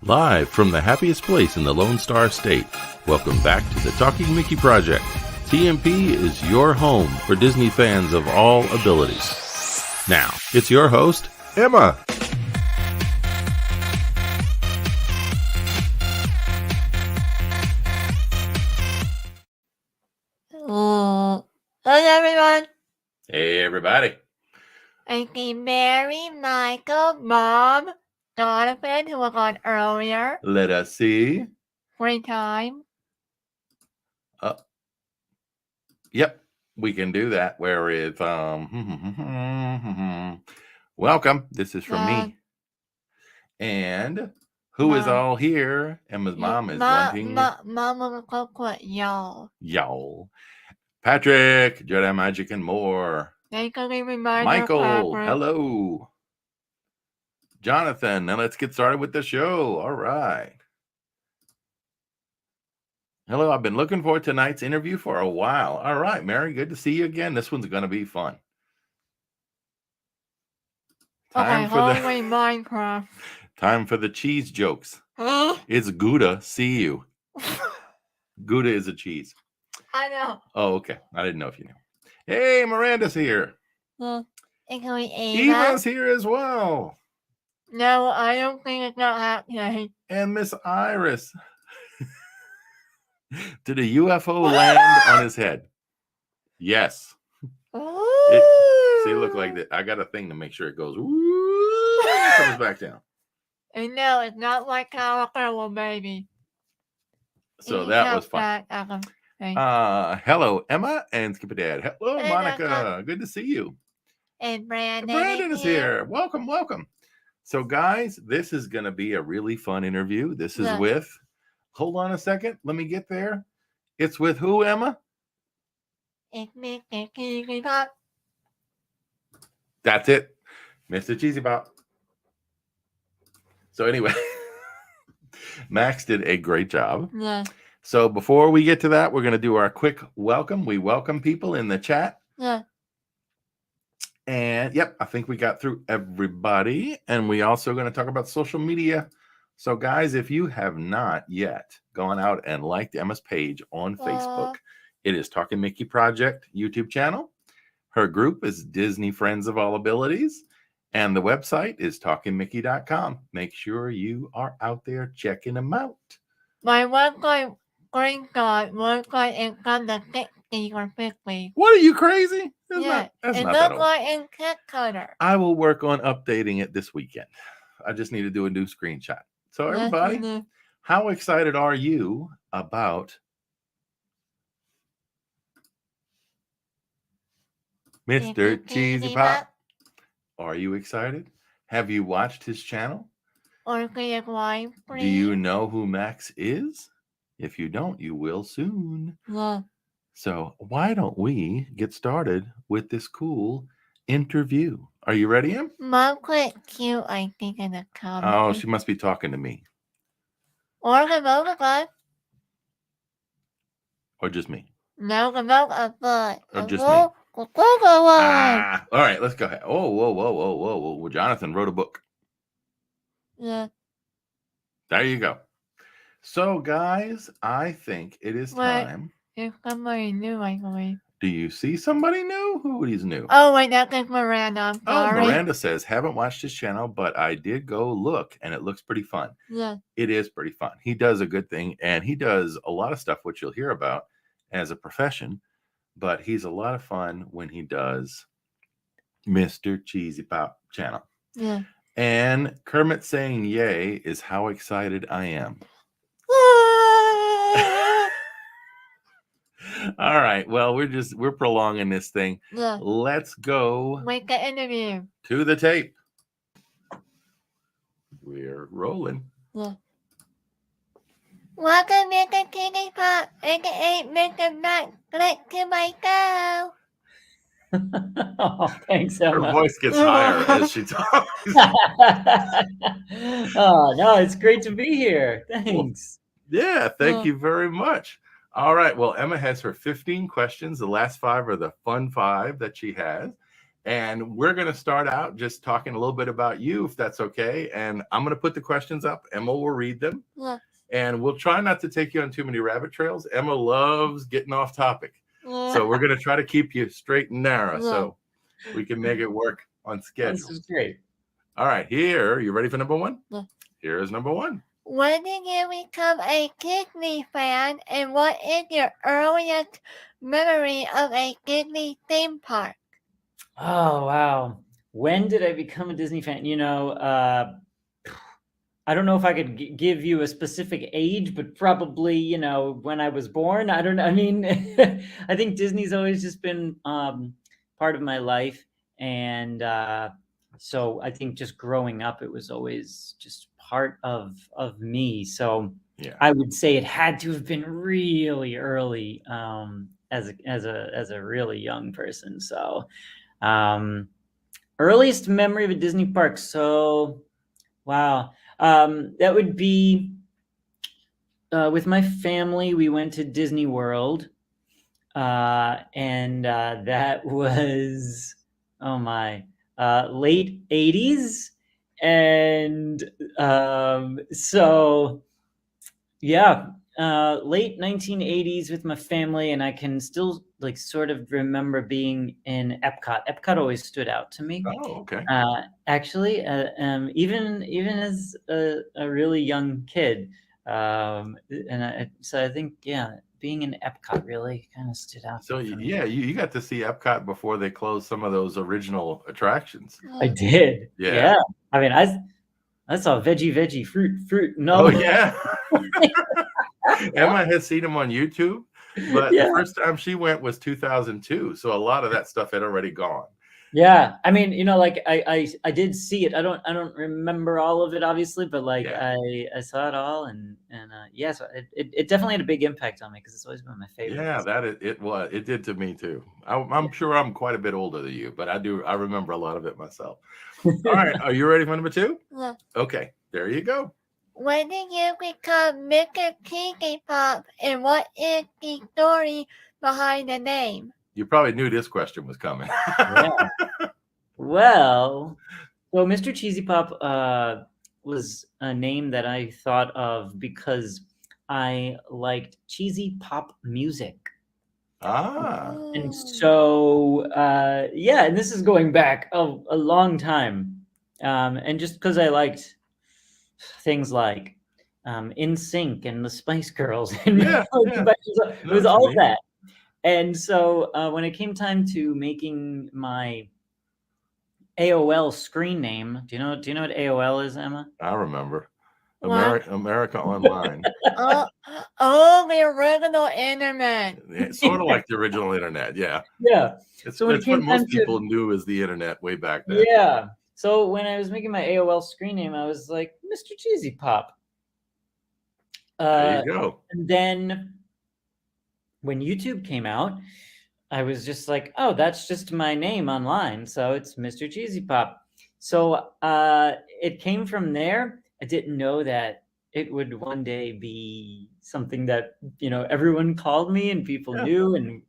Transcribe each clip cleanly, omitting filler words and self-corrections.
Live from the happiest place in the Lone Star State, welcome back to the Talking Mickey Project. TMP is your home for Disney fans of all abilities. Now, it's your host, Emma. Hello, everyone. Hey, everybody. Auntie Mary, Michael, Mom, Jonathan, who was on earlier. Let us see. Free time. Yep, we can do that. Where is welcome. This is from me. And who is all here? Emma's mom is wanting. Mom will go with y'all. Y'all. Patrick, Jedi Magic and more. Michael, hello. Jonathan, now let's get started with the show. All right. Hello, I've been looking forward to tonight's interview for a while. All right, Mary, good to see you again. This one's going to be fun. Time for the Minecraft. Time for the cheese jokes. It's Gouda. See you. Gouda is a cheese. I know. Oh, okay. I didn't know if you knew. Hey, Miranda's here. Eva's here as well. No, I don't think it's not happening. And Miss Iris. Did a UFO land on his head? Yes. See, look like that. I got a thing to make sure it goes. It comes back down. And no, it's not like our little baby. So that was fun. Hello, Emma and Skipper Dad. Hello, Monica. Good to see you. And Brandon is here. Welcome, welcome. So, guys, this is going to be a really fun interview. This is with, hold on a second. Let me get there. It's with who, Emma? It's Mr. CheezyPop. That's it. Mr. CheezyPop. So, anyway, Max did a great job. Yeah. So, before we get to that, we're going to do our quick welcome. We welcome people in the chat. Yeah. And yep, I think we got through everybody. And we also going to talk about social media. So guys, if you have not yet gone out and liked Emma's page on Facebook, it is Talking Mickey Project YouTube channel. Her group is Disney Friends of All Abilities. And the website is talkingmickey.com. Make sure you are out there checking them out. My website screenshot looks like it's from the 60s or 50s. What, are you crazy? That's it looks like in Kick Cutter. I will work on updating it this weekend. I just need to do a new screenshot. So everybody, how excited are you about Mr. CheezyPop? Are you excited? Have you watched his channel? Do you know who Max is? If you don't, you will soon. Yeah. So why don't we get started with this cool interview? Are you ready, Em? Mom quit cute, I think, in the comments. Oh, she must be talking to me. Or the Mocha. Or just me? No, the Mocha. Or just me? All right, let's go ahead. Oh, whoa. Well, Jonathan wrote a book. Yeah. There you go. So, guys, I think it is time. If somebody new, I believe. Do you see somebody new? Who is new? Oh, wait, that is Miranda. I'm Oh, sorry. Miranda says, haven't watched his channel, but I did go look, and it looks pretty fun. Yeah. It is pretty fun. He does a good thing, and he does a lot of stuff, which you'll hear about as a profession, but he's a lot of fun when he does Mr. CheezyPop channel. Yeah. And Kermit saying yay is how excited I am. All right. Well, we're prolonging this thing. Yeah. Let's go Make the interview. to the tape. We're rolling. Yeah. Welcome, Mr. CheezyPop, aka Mr. Maxwell Glick, to my show. Oh, thanks, Her Emma. voice gets higher as she talks. Oh, no, it's great to be here. Thanks. Yeah, thank you very much. All right. Well, Emma has her 15 questions. The last 5 are the fun 5 that she has. And we're going to start out just talking a little bit about you, if that's okay. And I'm going to put the questions up. Emma will read them. Yeah. And we'll try not to take you on too many rabbit trails. Emma loves getting off topic. Yeah. So we're going to try to keep you straight and narrow Yeah. so we can make it work on schedule. This is great. All right. Here, you ready for number 1? Yeah. Here is number 1. When did you become a Disney fan, and what is your earliest memory of a Disney theme park? Oh, wow. When did I become a Disney fan? You know, I don't know if I could give you a specific age, but probably, you know, when I was born. I don't know. I mean, I think Disney's always just been part of my life. And so I think just growing up, it was always just part of me. So Yeah. I would say it had to have been really early as a really young person. So earliest memory of a Disney park. So, wow. That would be with my family. We went to Disney World, and that was, oh my, late 80s. And so, yeah, late 1980s with my family, and I can still like sort of remember being in Epcot. Epcot always stood out to me. Oh, okay. Actually, even as a really young kid, so I think, yeah, being in Epcot really kind of stood out. So, for me. yeah, you got to see Epcot before they closed some of those original attractions. I did. Yeah. Yeah. I mean, I saw veggie, fruit. No. Oh, yeah. Emma has seen them on YouTube, but Yeah. the first time she went was 2002. So a lot of that stuff had already gone. Yeah, I mean, you know, like I did see it. I don't remember all of it, obviously, but like Yeah. I saw it all, and yeah, so it definitely had a big impact on me because it's always been my favorite. Yeah, it did to me too. I'm sure I'm quite a bit older than you, but I remember a lot of it myself. All right, are you ready for number 2? Yeah. Okay, there you go. When did you become Mr. CheezyPop, and what is the story behind the name? You probably knew this question was coming. Yeah. Well, so Mr. CheezyPop was a name that I thought of because I liked cheesy pop music. And so yeah, and this is going back a long time, and just because I liked things like In Sync and the Spice Girls, and Yeah, it was all of that. And so when it came time to making my AOL screen name, do you know what AOL is, Emma? I remember. What? America Online. The original internet. It's sort of like the original internet. Yeah. Yeah. It's So when it what came most time to- people knew as the internet way back then. Yeah. So when I was making my AOL screen name, I was like, Mr. CheezyPop. There you go. And then when YouTube came out, I was just like, oh, that's just my name online. So it's Mr. CheezyPop. So it came from there. I didn't know that it would one day be something that, you know, everyone called me and people knew. And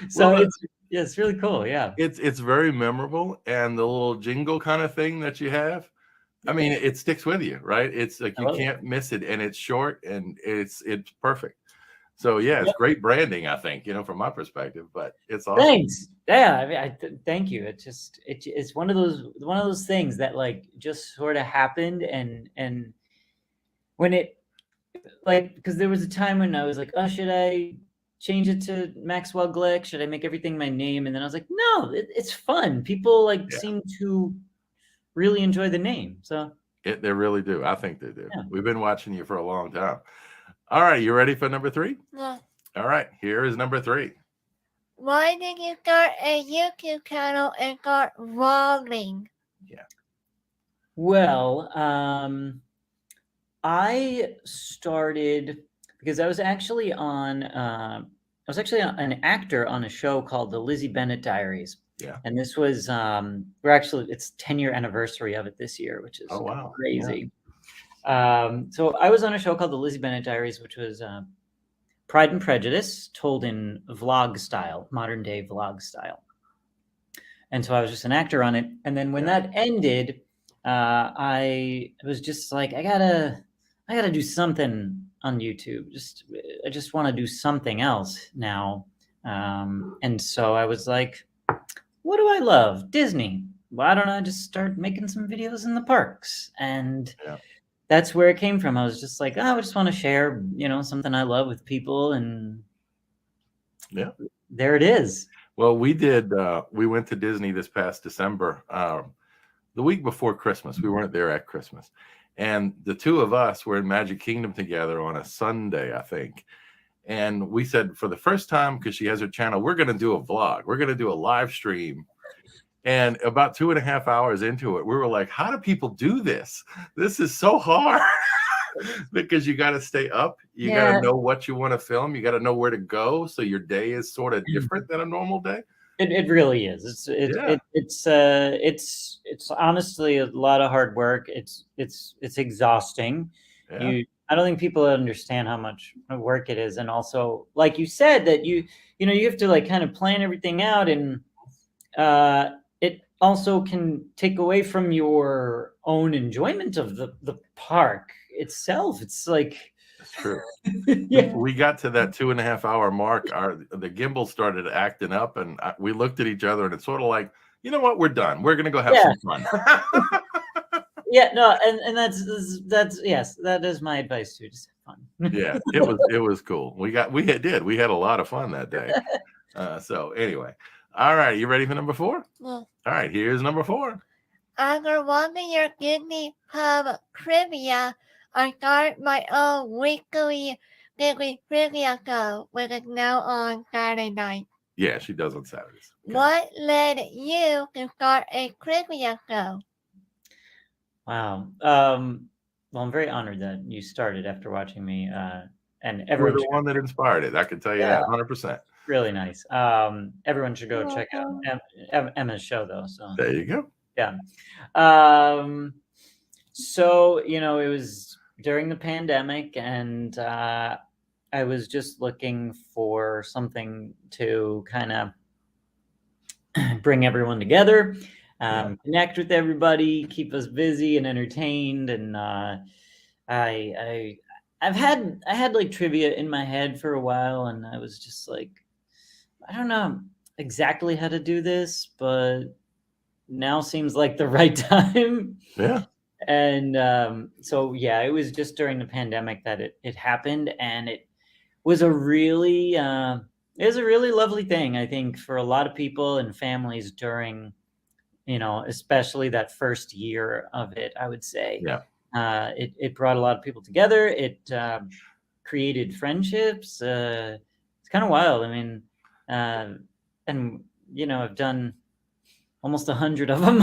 so Well, it's really cool. Yeah. It's very memorable, and the little jingle kind of thing that you have, I mean, it sticks with you, right? It's like you can't miss it, and it's short, and it's perfect. So yeah, it's Yep. great branding, I think, from my perspective, but it's awesome. Thanks. Yeah, I mean, thank you. It's one of those things that like just sort of happened, and when it like, because there was a time when I was like, oh, should I change it to Maxwell Glick? Should I make everything my name? And then I was like, no, it's fun. People like Yeah. seem to really enjoy the name. So They really do. I think they do. Yeah. We've been watching you for a long time. All right, you ready for number 3? Yeah. All right, here is number 3. Why did you start a YouTube channel and start vlogging? Well, I started because I was actually an actor on a show called the Lizzie Bennett Diaries. Yeah. And this was it's 10-year anniversary of it this year, which is Oh, wow. crazy. So I was on a show called the Lizzie Bennett Diaries, which was Pride and Prejudice told in vlog style, modern day vlog style. And so I was just an actor on it. And then when that ended, I was just like, I gotta do something on YouTube. I just want to do something else now. And so I was like, what do I love? Disney. Why don't I just start making some videos in the parks? And that's where it came from. I was just like, I just want to share, something I love with people. And there it is. Well, we went to Disney this past December, the week before Christmas. We weren't there at Christmas. And the two of us were in Magic Kingdom together on a Sunday, I think. And we said, for the first time, because she has her channel, we're going to do a vlog. We're going to do a live stream. And about 2.5 hours into it, we were like, how do people do this? This is so hard. Because you got to stay up. You got to know what you want to film. You got to know where to go. So your day is sort of different than a normal day. It really is. It's honestly a lot of hard work. It's exhausting. Yeah. I don't think people understand how much work it is. And also, like you said, that you have to like kind of plan everything out, and it also can take away from your own enjoyment of the park itself. It's like, that's true. We got to that 2.5 hour mark. The gimbal started acting up, and we looked at each other, and it's sort of like, you know what, we're done. We're gonna go have some fun. And that's yes, that is my advice too. Just have fun. Yeah, it was cool. We had a lot of fun that day. So anyway, all right, you ready for number 4? Yeah. All right, here's number 4. After watching your CheezyPop trivia, I started my own weekly trivia show, which is now on Saturday night. Yeah, she does on Saturdays. Okay. What led you to start a trivia show? Wow. Well, I'm very honored that you started after watching me, and everyone. You're the one that inspired it. I can tell you that 100%. Really nice. Everyone should go check out Emma's show, though. So there you go. Yeah. So it was during the pandemic, and I was just looking for something to kind of bring everyone together. Connect with everybody, keep us busy and entertained, and I had like trivia in my head for a while, and I was just like, I don't know exactly how to do this, but now seems like the right time. Yeah. And so it was just during the pandemic that it happened, and it was a really lovely thing, I think, for a lot of people and families during, especially that first year of it, I would say. Yeah. It brought a lot of people together. It created friendships. It's kind of wild. I mean, and I've done almost 100 of them.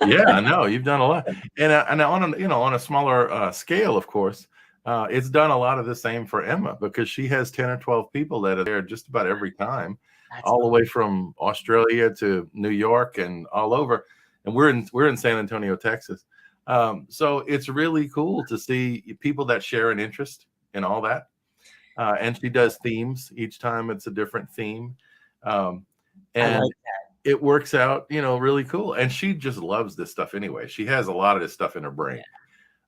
Yeah, I know you've done a lot, and on a smaller scale, of course. It's done a lot of the same for Emma, because she has 10 or 12 people that are there just about every time. That's all the way from Australia to New York and all over. And we're in San Antonio, Texas. So it's really cool to see people that share an interest in all that. And she does themes. Each time it's a different theme. And I like that. It works out, really cool. And she just loves this stuff anyway. She has a lot of this stuff in her brain.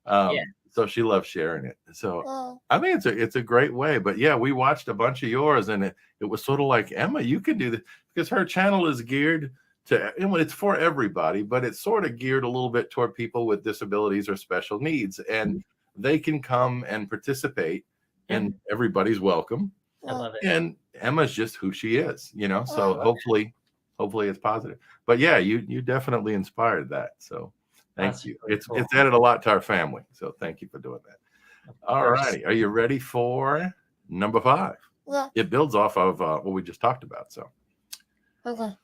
Yeah. So she loves sharing it. So Oh, I think it's a great way. But yeah, we watched a bunch of yours, and it was sort of like, Emma, you could do this, because her channel is geared to, it's for everybody, but it's sort of geared a little bit toward people with disabilities or special needs, and they can come and participate, and everybody's welcome. I love it. And Emma's just who she is, so Oh. hopefully it's positive. But yeah, you definitely inspired that. So thank That's you. really It's cool. added a lot to our family. So thank you for doing that. Of All course. righty. Are you ready for number 5? yeah. It builds off of what we just talked about. So Okay.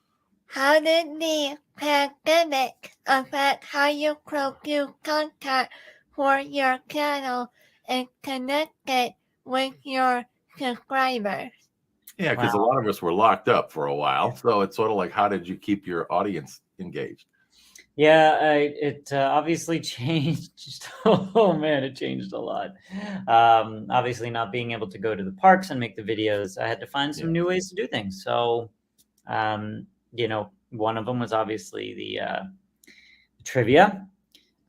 How did the pandemic affect how you procure content for your channel and connect it with your subscribers? yeah, because a Wow. lot of us were locked up for a while. So it's sort of like, how did you keep your audience engaged? Yeah, it obviously changed. Oh man, it changed a lot. Obviously, not being able to go to the parks and make the videos, I had to find some new ways to do things. So, one of them was obviously the trivia.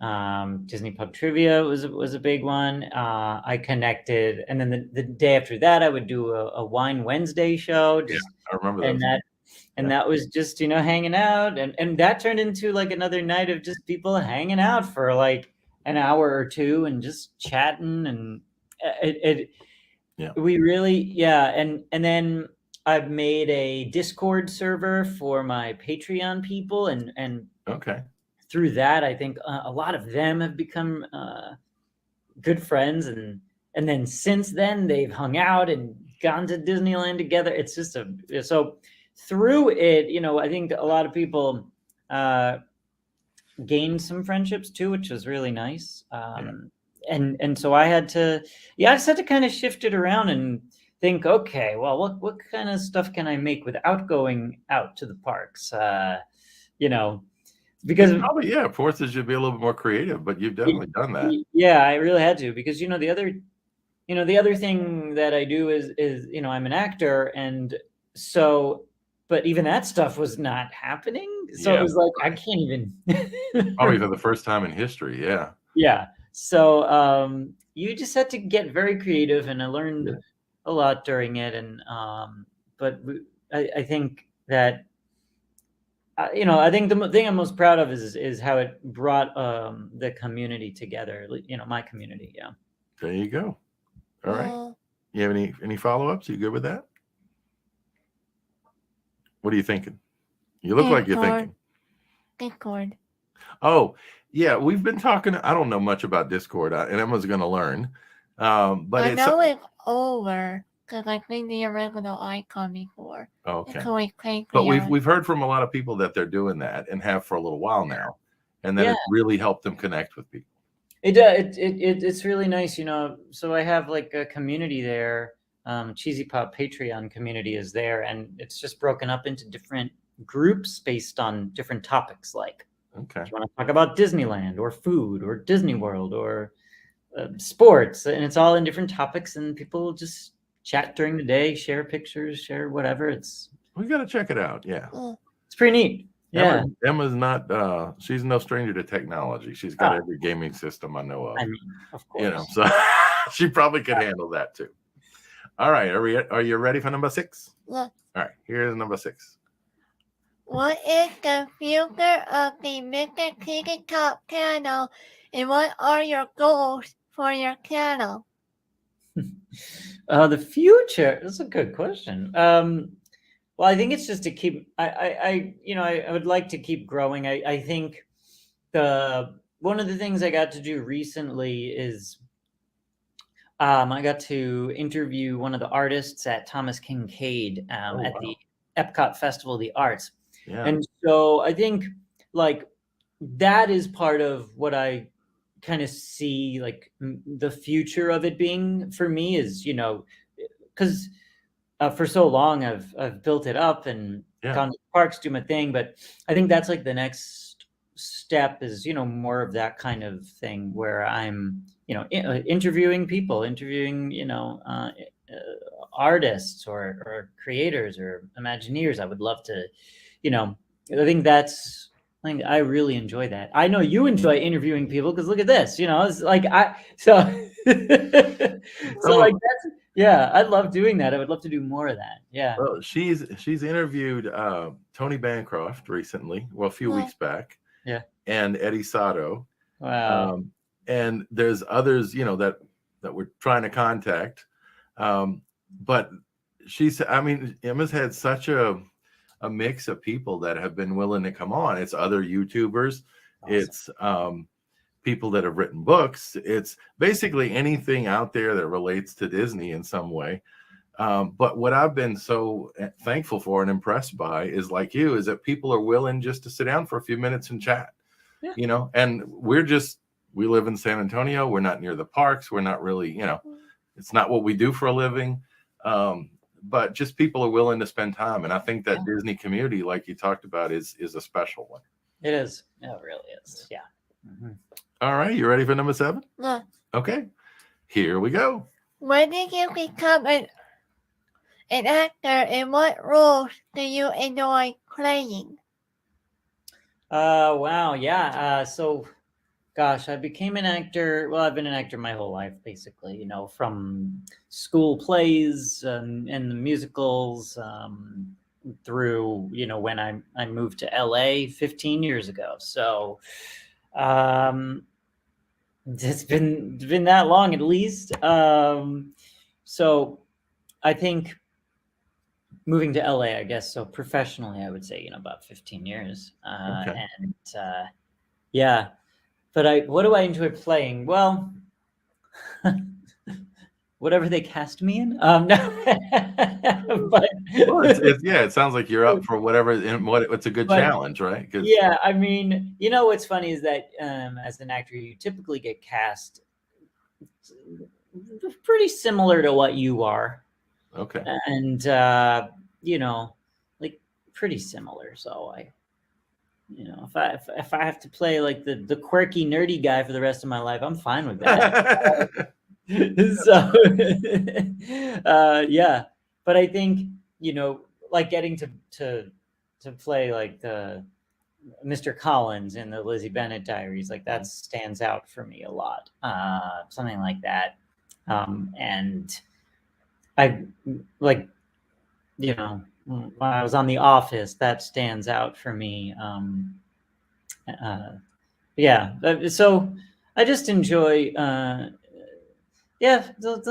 CheezyPop trivia was a big one. I connected, and then the day after that, I would do a Wine Wednesday show. Just I remember and those. that was just hanging out, and that turned into like another night of just people hanging out for like an hour or two and just chatting, and we really and then I've made a Discord server for my Patreon people, and Okay. through that I think a lot of them have become good friends, and then since then they've hung out and gone to Disneyland together. It's just so through it, I think a lot of people gained some friendships too, which was really nice. And so I just had to kind of shift it around and think, okay, well, what kind of stuff can I make without going out to the parks? Because probably, forces you to be a little bit more creative, but you've definitely done that. Yeah, I really had to, because the other thing that I do is I'm an actor, and so, but even that stuff was not happening. So it was like, I can't even. Probably for the first time in history. Yeah. Yeah. So you just had to get very creative, and I learned a lot during it. And but I think that I think the thing I'm most proud of is how it brought the community together. My community. Yeah. There you go. All right. You have any follow-ups? You good with that? What are you thinking? You look like you're thinking. Discord. Oh, yeah. We've been talking. I don't know much about Discord, and Emma's going to learn. But I know it's over because I think the original icon before. Okay. But we've heard from a lot of people that they're doing that and have for a little while now, and that it's really helped them connect with people. It's really nice, so I have like a community there. CheezyPop Patreon community is there, and it's just broken up into different groups based on different topics. Like, if you want to talk about Disneyland or food or Disney World or sports, and it's all in different topics, and people just chat during the day, share pictures, share whatever. We got to check it out. Yeah. It's pretty neat. Yeah. Emma's not, she's no stranger to technology. She's got every gaming system I know of. I mean, of course. So she probably could handle that too. All right. Are you ready for number 6? Yeah. All right. Here's number 6. What is the future of the Mr. CheezyPop channel, and what are your goals for your channel? The future. That's a good question. Well, I think it's just to keep. I would like to keep growing. I think one of the things I got to do recently is I got to interview one of the artists at Thomas Kincaid at the Epcot Festival of the Arts. Yeah. And so I think like that is part of what I kind of see like the future of it being for me is, because for so long I've built it up and gone to the parks, do my thing, but I think that's like the next step is, more of that kind of thing where I'm, interviewing people, artists or creators or Imagineers. I would love to, I think that's Like, I really enjoy that. I know you enjoy interviewing people because look at this, it's like so like that's I love doing that. I would love to do more of that. Yeah. Well, she's interviewed Tony Bancroft recently, well, a few weeks back. Yeah. And Eddie Sato. Wow. And there's others, that we're trying to contact. But Emma's had such a mix of people that have been willing to come on. It's other YouTubers. Awesome. It's people that have written books. It's basically anything out there that relates to Disney in some way. But what I've been so thankful for and impressed by is that people are willing just to sit down for a few minutes and chat, and we live in San Antonio. We're not near the parks. We're not really, it's not what we do for a living. But just people are willing to spend time. And I think that Disney community, like you talked about, is a special one. It is. It really is. Yeah. Mm-hmm. All right. You ready for number 7? Yeah. Okay. Here we go. When did you become an actor, and what roles do you enjoy playing? Wow. Yeah. So, gosh, I became an actor. Well, I've been an actor my whole life, basically, from school plays and the musicals through, when I moved to LA 15 years ago. So it's been that long at least. So I think moving to LA, I guess, so professionally, I would say, about 15 years. Okay. And yeah. But what do I enjoy playing? Well, whatever they cast me in. No, but it sounds like you're up for whatever. It's a good challenge, right? Yeah, what's funny is that as an actor, you typically get cast pretty similar to what you are. Okay. And like pretty similar. So if I have to play like the quirky nerdy guy for the rest of my life, I'm fine with that. So yeah, but I think like getting to play like the Mr. Collins in the Lizzie Bennett Diaries, like that stands out for me a lot. Something like that, and I like when I was on The Office, that stands out for me. Yeah, so I just enjoy. I love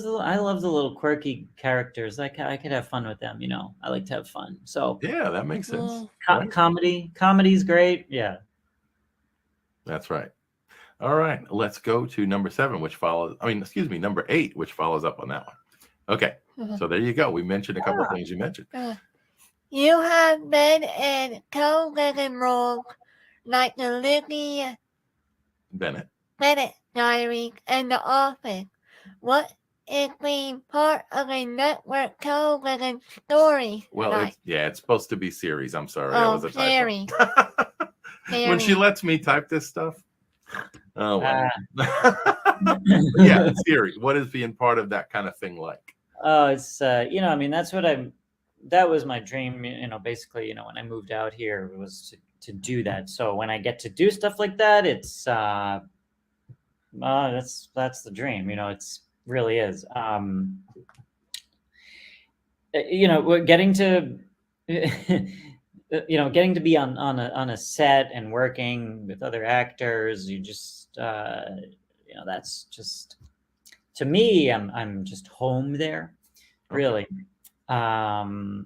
the little quirky characters. I could have fun with them. I like to have fun. So yeah, that makes sense. Comedy's great. Yeah, that's right. All right, let's go to number 7, which follows. Number 8, which follows up on that one. Okay. So there you go. We mentioned a couple of things you mentioned. You have been in co-leading roles like the Lizzie Bennett Diaries and The Office. What is being part of a network co-leading story? Well, it's supposed to be series. I'm sorry. Oh, that was a series. When she lets me type this stuff. Oh, well. Yeah, series. What is being part of that kind of thing like? Oh, it's that was my dream, basically, when I moved out here, was to do that. So when I get to do stuff like that, it's that's the dream, it's really is. Getting to getting to be on a set and working with other actors, you just that's just, to me, I'm just home there, really. And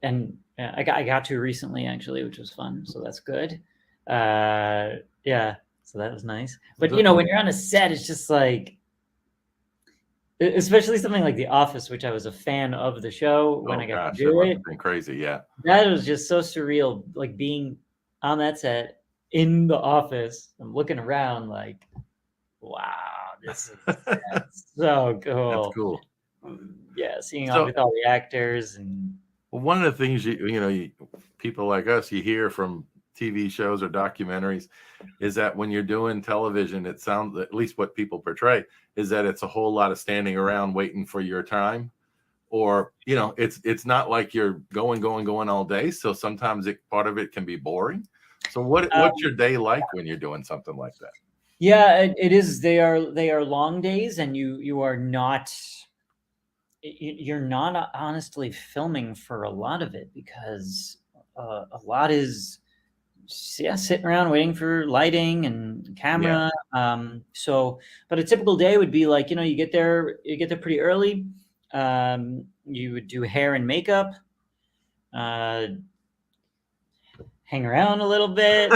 I got to recently, actually, which was fun, so that's good. Yeah, so that was nice. But when you're on a set, it's just like, especially something like The Office, which I was a fan of the show when I got to do it. Been crazy, yeah. That was just so surreal, like being on that set in the office. I'm looking around like, wow, this is so cool. That's cool. Yeah, seeing with all the actors. And well, one of the things people like us, you hear from TV shows or documentaries, is that when you're doing television, it sounds, at least what people portray, is that it's a whole lot of standing around waiting for your time, or it's not like you're going all day. So sometimes part of it can be boring. So what's your day like when you're doing something like that? Yeah, it is. They are long days, and you are not. You're not honestly filming for a lot of it because a lot is sitting around waiting for lighting and camera. So, but a typical day would be like, you get there pretty early. You would do hair and makeup, hang around a little bit.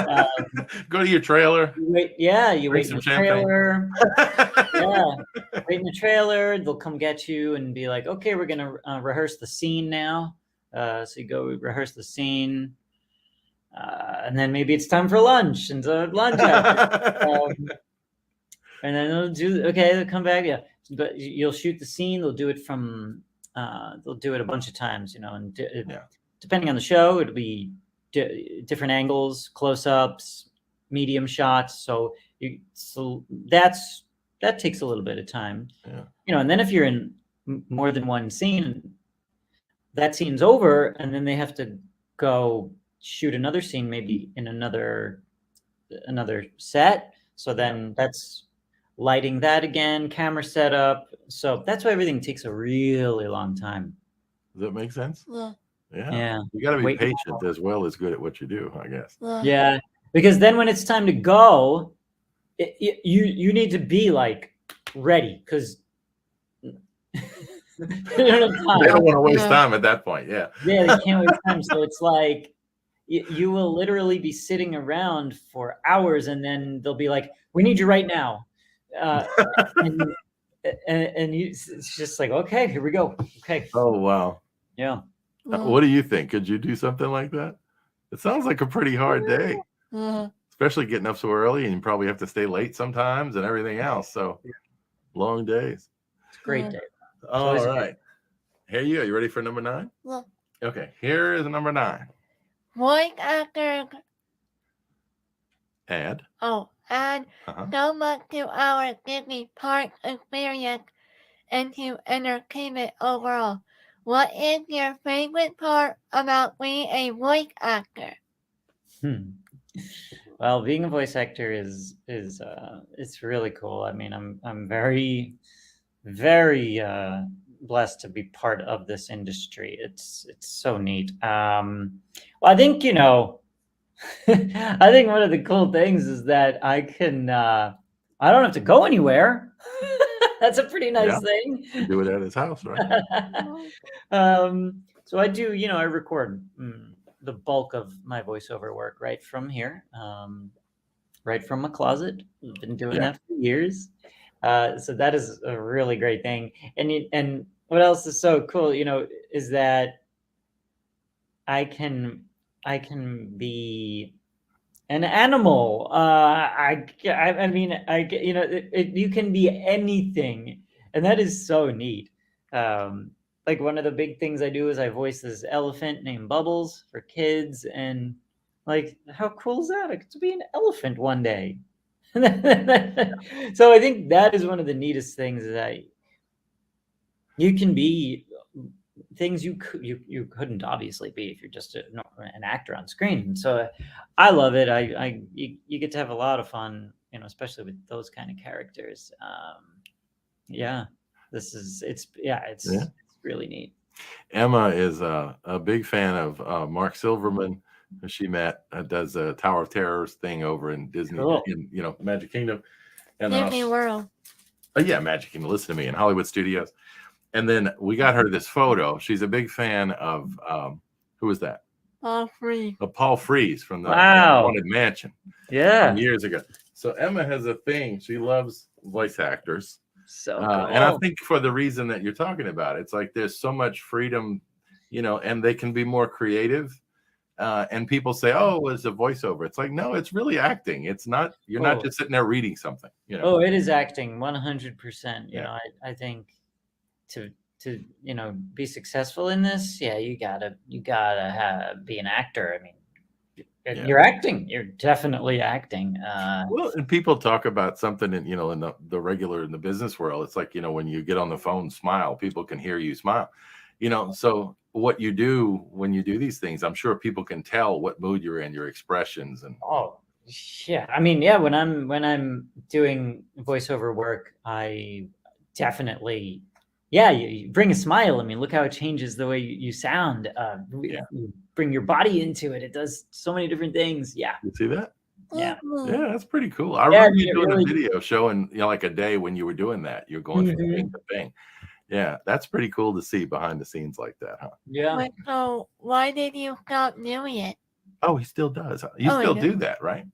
Go to your trailer. You wait in some the champagne. trailer. Wait in the trailer. They'll come get you and be like, okay, we're gonna rehearse the scene now. So you go rehearse the scene. And then maybe it's time for lunch, and so lunch after. And then they'll come back, but you'll shoot the scene. They'll do it they'll do it a bunch of times, and depending on the show, it'll be different angles, close-ups, medium shots. So that takes a little bit of time, and then if you're in more than one scene, that scene's over, and then they have to go shoot another scene, maybe in another set. So then that's lighting that again, camera setup. So that's why everything takes a really long time. Does that make sense? Yeah. You got to be patient as well as good at what you do, I guess. Yeah, because then when it's time to go, you need to be like ready, because they don't want to waste time at that point. Yeah, they can't waste time. So it's like you will literally be sitting around for hours, and then they'll be like, "We need you right now," and it's just like, "Okay, here we go." Okay. Oh wow. Yeah. What do you think? Could you do something like that? It sounds like a pretty hard day, especially getting up so early, and you probably have to stay late sometimes and everything else. So long days. It's a great day. All right. Here you go. You ready for number 9? Okay. Here is number 9. Voice actor. Add. Add so much to our Disney park experience and to entertainment overall. What is your favorite part about being a voice actor? Well, being a voice actor is it's really cool. I mean, I'm very, very blessed to be part of this industry. It's so neat. Well, I think I think one of the cool things is that I don't have to go anywhere. That's a pretty nice thing. Do it at his house, right? So I do, I record the bulk of my voiceover work right from here, right from my closet. I've been doing that for years. So that is a really great thing. And what else is so cool, is that I can be an animal. You can be anything, and that is so neat. Like one of the big things I do is I voice this elephant named Bubbles for kids, and like, how cool is that? I get to be an elephant one day. So I think that is one of the neatest things, that you can be things you couldn't obviously be if you're just an actor on screen. So I love it. You get to have a lot of fun, especially with those kind of characters. It's really neat. Emma is a big fan of Mark Silverman, who she met, does a Tower of Terrors thing over in Disney, in Magic Kingdom, and Disney World. Magic Kingdom. Listen to me, in Hollywood Studios. And then we got her this photo. She's a big fan of who is that? Paul Frees. Paul Frees from the Haunted Mansion. Yeah, years ago. So Emma has a thing. She loves voice actors. So cool. And I think for the reason that you're talking about, it's like there's so much freedom, and they can be more creative. And people say, "Oh, it's a voiceover." It's like, no, it's really acting. It's not. You're not just sitting there reading something. Oh, it is acting, 100%. I think to be successful in this, you gotta be an actor. I mean, you're acting. You're definitely acting. Well, and people talk about something in in the business world. It's like when you get on the phone, smile. People can hear you smile. So what you do when you do these things. I'm sure people can tell what mood you're in, your expressions, and Oh, yeah. I mean, yeah, when I'm doing voiceover work, I definitely, yeah, you bring a smile. I mean, look how it changes the way you sound. You bring your body into it. It does so many different things. Yeah. you see that? Yeah. Yeah, that's pretty cool. I Yeah, I remember mean, you it doing really, a video showing, like a day when you were doing that. You're going from thing to thing. Yeah, that's pretty cool to see behind the scenes like that, huh? yeah. Wait, so why did you stop doing it? Oh, he still does. Huh? You Oh, still he do does. that, right?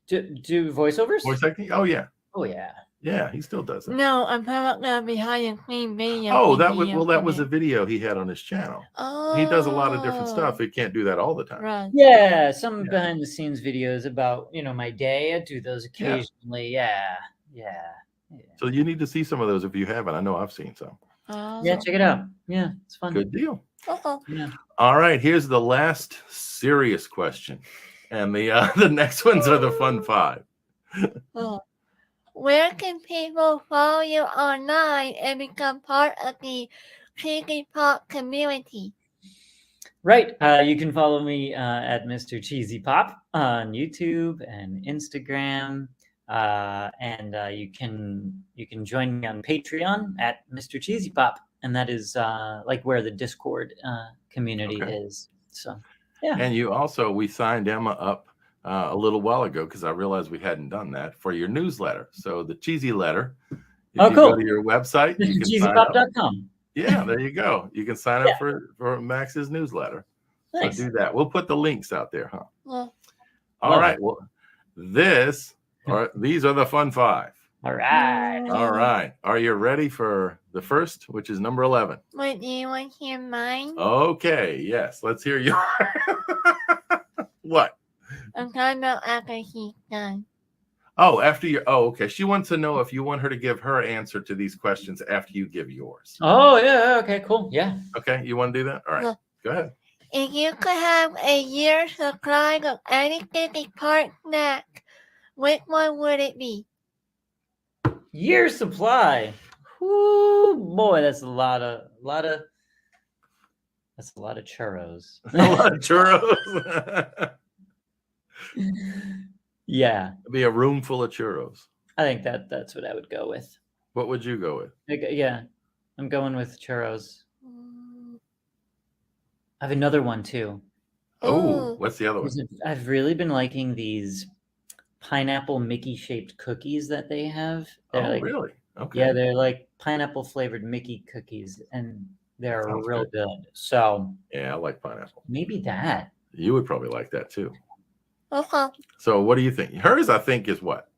Do voiceovers? Voice acting? Oh yeah. Oh yeah. Yeah, he still does it. No, I'm talking about the behind the scenes video. Oh, he that was did well, that was a yesterday. video he had on his channel. Oh. He does a lot of different stuff. He can't do that all the time. Right. Yeah, some Yeah. behind the scenes videos about, my day. I do those occasionally. Yeah. So you need to see some of those if you haven't. I know I've seen some. Yeah, check it out. Yeah, it's fun. Good deal. Yeah. All right, here's the last serious question. And the next ones are the fun 5. Where can people follow you online and become part of the CheezyPop community? Right. You can follow me at Mr. CheezyPop on YouTube and Instagram. And you can join me on Patreon at Mr. CheezyPop. And that is like where the Discord community is. So, yeah. And you also, we signed Emma up a little while ago because I realized we hadn't done that for your newsletter. So the Cheesy Letter. If you cool. go to your website, you can CheezyPop.com. Yeah, there you go. You can sign up for Max's newsletter. Nice. So do that. We'll put the links out there, huh? Well, all right. Well, these are the fun 5. All right. All right. Are you ready for the first, which is number 11? Wait, do you want to hear mine? Okay. Yes. Let's hear you. What? I'm talking about after he's done. Oh, after you. Oh, okay. She wants to know if you want her to give her answer to these questions after you give yours. Oh, yeah. Okay, cool. Yeah. Okay. You want to do that? All right. Yeah. Go ahead. If you could have a year's supply of any Disney park snack, which one would it be? Year supply. Ooh, boy, that's a lot of churros. A lot of churros. Yeah. It'd be a room full of churros. I think that's what I would go with. What would you go with? Yeah. I'm going with churros. I have another one too. Oh, what's the other one? I've really been liking these pineapple Mickey shaped cookies that they have. They're really? Okay. Yeah, they're like pineapple flavored Mickey cookies, and they're real good. So yeah, I like pineapple. Maybe that. You would probably like that too. Okay. So what do you think? Hers, I think, is what?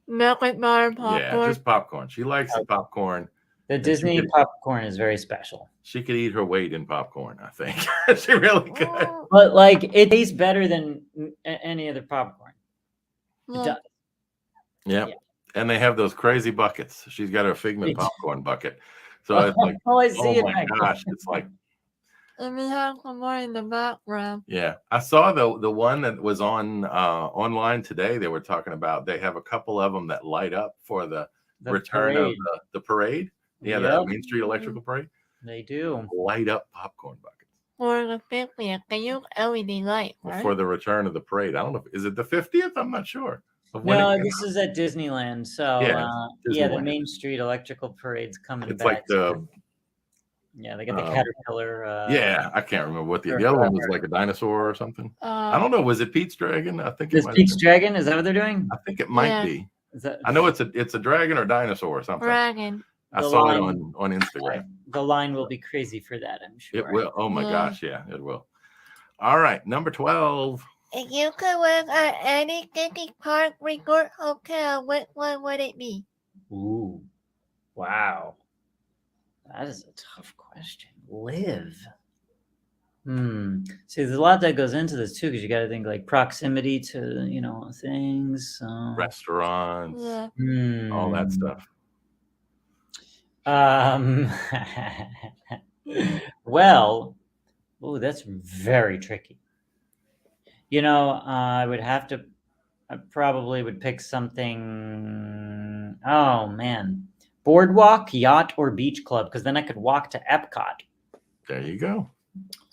Milk and butter popcorn. Yeah, just popcorn. She likes the popcorn. The Disney popcorn is very special. She could eat her weight in popcorn, I think. She really could. But like, it tastes better than any other popcorn. It does. Yeah. And they have those crazy buckets. She's got her Figment popcorn bucket. So it's like, I see my gosh, it's like. And we have some more in the background. Yeah, I saw the one that was on online today. They were talking about they have a couple of them that light up for the return parade. of the parade. Yeah, the Main Street Electrical Parade. They do. Light up popcorn buckets. For the 50th, they use LED light, right? For the return of the parade. I don't know. Is it the 50th? I'm not sure. No, this is at Disneyland. So, Disneyland. the Main Street Electrical Parade's coming it's back. It's like they got the Caterpillar. I can't remember what the other one was, like a dinosaur or something. I don't know. Was it Pete's Dragon? I think it's Pete's Dragon. Is that what they're doing? I think it might be. Is that... I know it's a dragon or dinosaur or something. Dragon. I saw it on Instagram. The line will be crazy for that, I'm sure. It will. Oh my gosh, yeah, it will. All right, number 12. If you could work at any Disney park, resort, hotel, which one would it be? Ooh, wow, that is a tough question. Live. See, there's a lot that goes into this too, because you got to think like proximity to things, restaurants, yeah. All that stuff. Well, that's very tricky. I probably would pick something. Oh man, boardwalk, yacht, or beach club, because then I could walk to Epcot. There you go.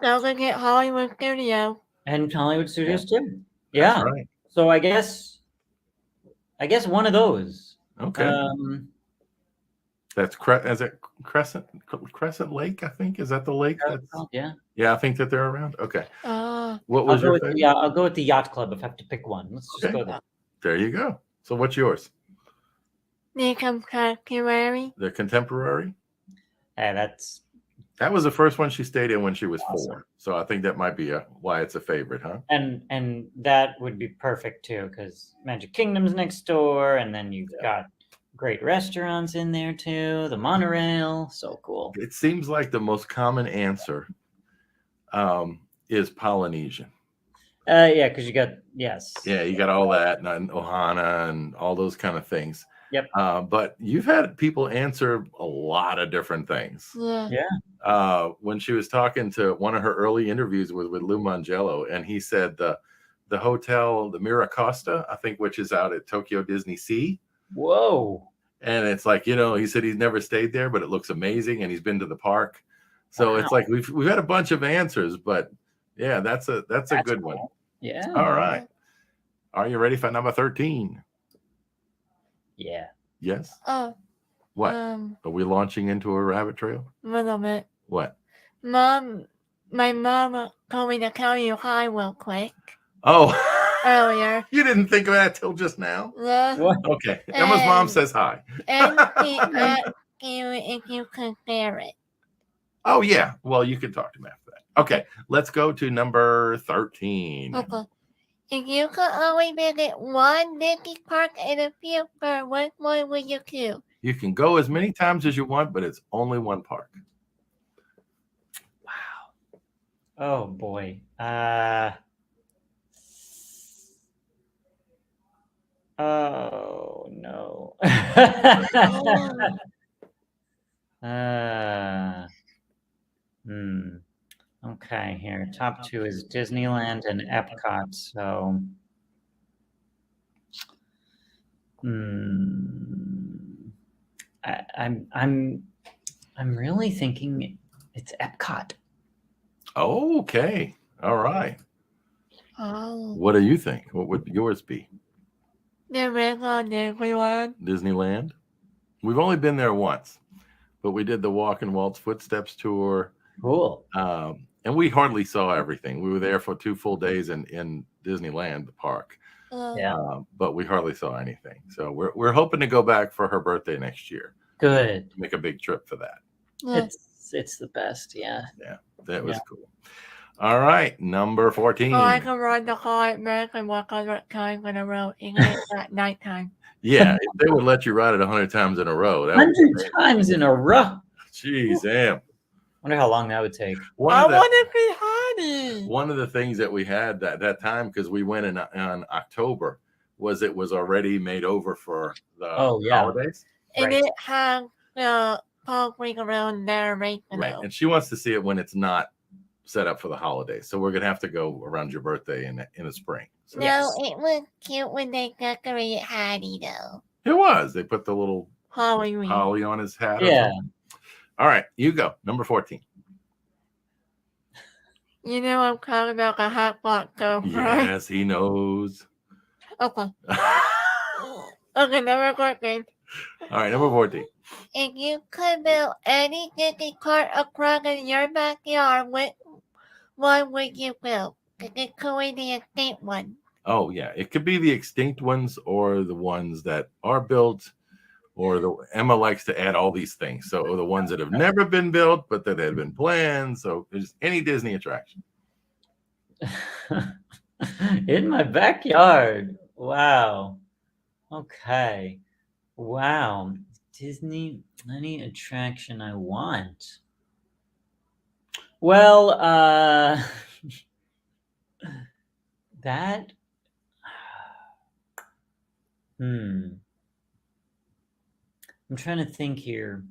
Don't forget Hollywood Studio. And Hollywood Studios too. That's Yeah. right. So I guess one of those. Okay. That's Crescent Lake, I think. Is that the lake? Yeah. Yeah, I think that they're around. Okay. Oh, What was your favorite? I'll go with the Yacht Club if I have to pick one. Let's just go there. There you go. So what's yours? the Contemporary. The Contemporary? Hey, That was the first one she stayed in when she was Awesome. 4. So I think that might be why it's a favorite, huh? And that would be perfect too, because Magic Kingdom's next door, and then you've got great restaurants in there too. The monorail, so cool. It seems like the most common answer is Polynesian. Yeah, because you got you got all that and Ohana and all those kind of things. Yep. But you've had people answer a lot of different things. Yeah. When she was talking to one of her early interviews with Lou Mangello, and he said the hotel, the Miracosta, I think, which is out at Tokyo Disney Sea. Whoa. And it's like, he said he's never stayed there, but it looks amazing, and he's been to the park. So It's like we've had a bunch of answers, but yeah, that's a good cool. one. Yeah. All right. Are you ready for number 13? Yeah. Yes. Oh. What? Are we launching into a rabbit trail? A little bit. What? My mom told me to tell you hi real quick. Oh. Earlier. You didn't think of that till just now? Yeah. Okay. Emma's mom says hi. And she asked you if you could bear it. Oh, yeah. Well, you can talk to me after that. Okay. Let's go to number 13. Okay. If you could only visit one Disney park in the future, which one would you choose? You can go as many times as you want, but it's only one park. Wow. Oh, boy. Oh, no. Okay, here. Top 2 is Disneyland and Epcot. So, I'm really thinking it's Epcot. Okay. All right. Oh. What do you think? What would yours be? The regular Disneyland. Disneyland. We've only been there once, but we did the Walk in Walt's Footsteps tour. Cool. And we hardly saw everything. We were there for 2 full days in Disneyland, the park. But we hardly saw anything. So we're hoping to go back for her birthday next year. Good. Make a big trip for that. Yeah. It's the best. Yeah. Yeah, that was cool. All right, number 14. So I can ride the car at Merck and walk 100 times in a row, even if it's at nighttime. Yeah, if they would let you ride it 100 times in a row. 100 times in a row. Jeez, damn. Wonder how long that would take. I want to be Honey. One of the things that we had that time, because we went in October, was it was already made over for the holidays. And it had the concrete around there right now. Right, and she wants to see it when it's not set up for the holidays. So we're going to have to go around your birthday in the spring. So No, it was cute when they decorated Hattie, though. It was. They put the little holly on his hat. Yeah. All right, you go. Number 14. You know I'm talking about the hot pot, though, right? Yes, he knows. Okay. Okay, number 14. All right, number 14. If you could build any Disney cart across in your backyard, which one would you build? It could be the extinct one. Oh, yeah. It could be the extinct ones or the ones that are built, or Emma likes to add all these things. So the ones that have never been built, but that had been planned. So there's any Disney attraction. In my backyard. Wow. Okay. Wow. Disney, any attraction I want. Well, that I'm trying to think here.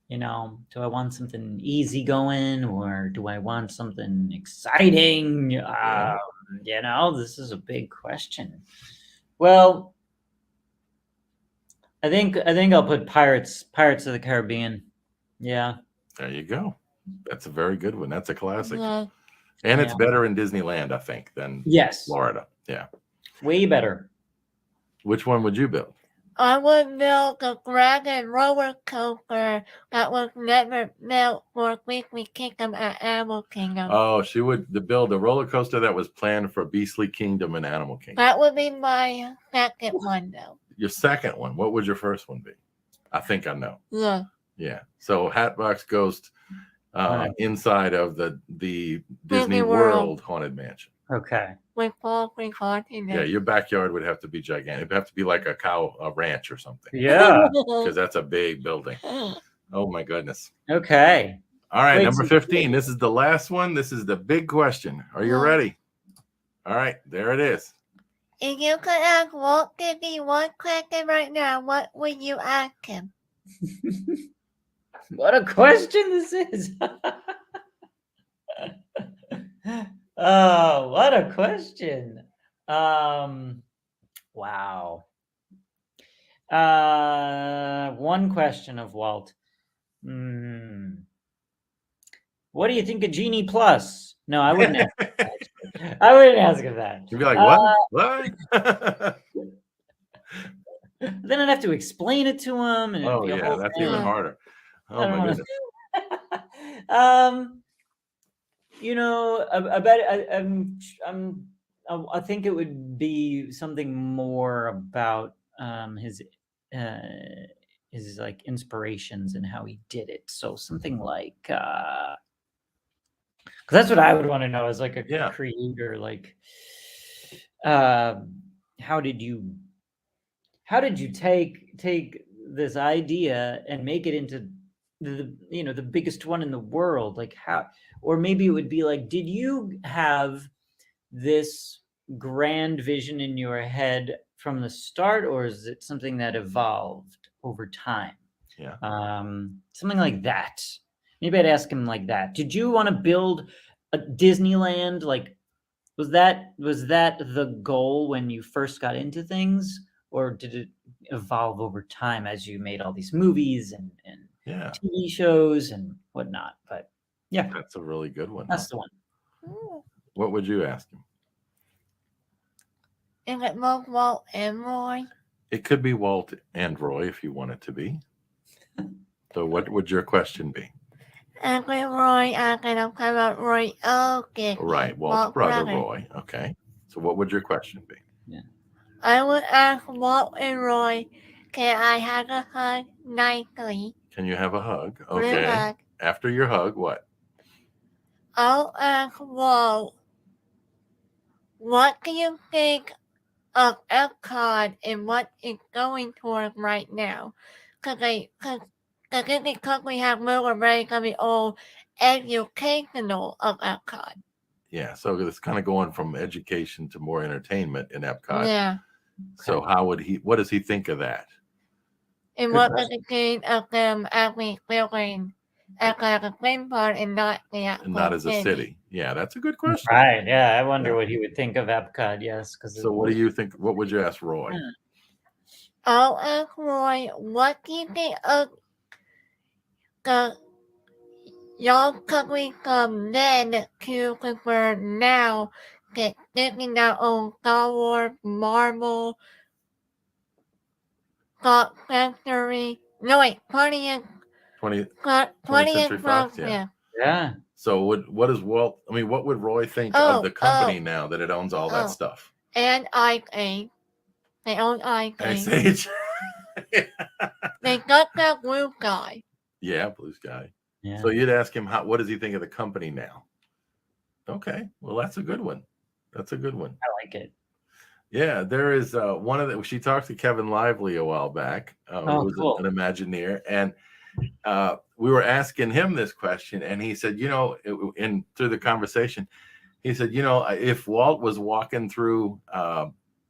You know, do I want something easygoing or do I want something exciting? You know, this is a big question. Well, I think I'll put Pirates of the Caribbean. Yeah. There you go. That's a very good one. That's a classic. Yeah. And it's better in Disneyland, I think, than Florida. Yeah. Way better. Which one would you build? I would build a dragon roller coaster that was never built for Weekly Kingdom at Animal Kingdom. Oh, she would build a roller coaster that was planned for Beastly Kingdom and Animal Kingdom. That would be my second one, though. Your second one. What would your first one be? I think I know. Yeah. Yeah. So Hatbox Ghost inside of the Disney World Haunted Mansion. Okay. With all precautions. Yeah, your backyard would have to be gigantic. It'd have to be like a ranch or something. Yeah. Because that's a big building. Oh my goodness. Okay. All right, number 15. This is the last one. This is the big question. Are you ready? All right, there it is. If you could ask Walt Disney one question right now, what would you ask him? What a question this is. Oh, what a question. Wow. One question of Walt. What do you think of Genie Plus? No, I wouldn't ask him that. I wouldn't ask him that. You'd be like, what? What? Then I'd have to explain it to him. And oh, yeah, that's even harder. Oh, my goodness. You know, I think it would be something more about his like inspirations and how he did it. So something like, because that's what I would want to know as like a creator. Like, how did you take this idea and make it into the biggest one in the world? Like how, or maybe it would be like, did you have this grand vision in your head from the start, or is it something that evolved over time? Yeah. Something like that. Maybe I'd ask him like that. Did you want to build a Disneyland? Like, was that the goal when you first got into things, or did it evolve over time as you made all these movies and TV shows and whatnot? But yeah, that's a really good one. That's the one. What would you ask him? Is it both Walt and Roy? It could be Walt and Roy if you want it to be. So what would your question be? Actually, Roy, I'm going to come up Roy. Okay. Right, Walt's brother, Roy. Okay. So what would your question be? Yeah. I would ask Walt and Roy, can I have a hug nicely? Can you have a hug? Okay. Hug. After your hug, what? I'll ask Walt, what do you think of Epcot and what it's going towards right now? Because we have more very going to be all educational of Epcot. Yeah, so it's kind of going from education to more entertainment in Epcot. Yeah. So what does he think of that? And what does he think of them actually building Epcot as a theme park and not as a city? Yeah, that's a good question. Right. Yeah, I wonder what he would think of Epcot. Yes. So what do you think? What would you ask Roy? I'll ask Roy, what do you think of the young country from then to where now get thinking their own Star Wars, Marvel, Scott Century, 20th Century Fox, yeah. So what does Walt? I mean, what would Roy think of the company now that it owns all that stuff? And Ice Age, they own Ice Age. They got that Blue Sky. Yeah, Blue Sky. Yeah. So you'd ask him what does he think of the company now? Okay, well that's a good one. That's a good one. I like it. Yeah, there is one of the. She talked to Kevin Lively a while back, who was cool. an Imagineer, and we were asking him this question, and he said, through the conversation, he said, if Walt was walking through